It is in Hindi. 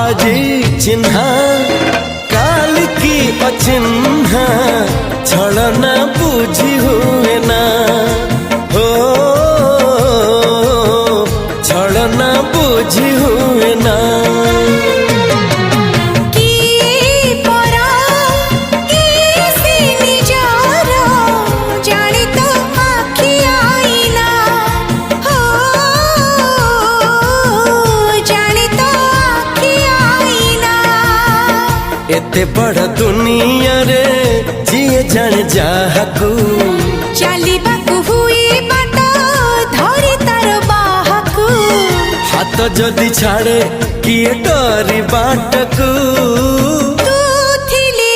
आजी चिन्हा काल की अचिन्हा छलना बुझी हुए ना हो छलना बुझी हुए ना एते बड़ दुनिया रे जिए जान जाहकू चलिबाकू हुई बाट धरी तार बाहकू हाथ जदि छाड़े किए डरी बाटकू तू थिली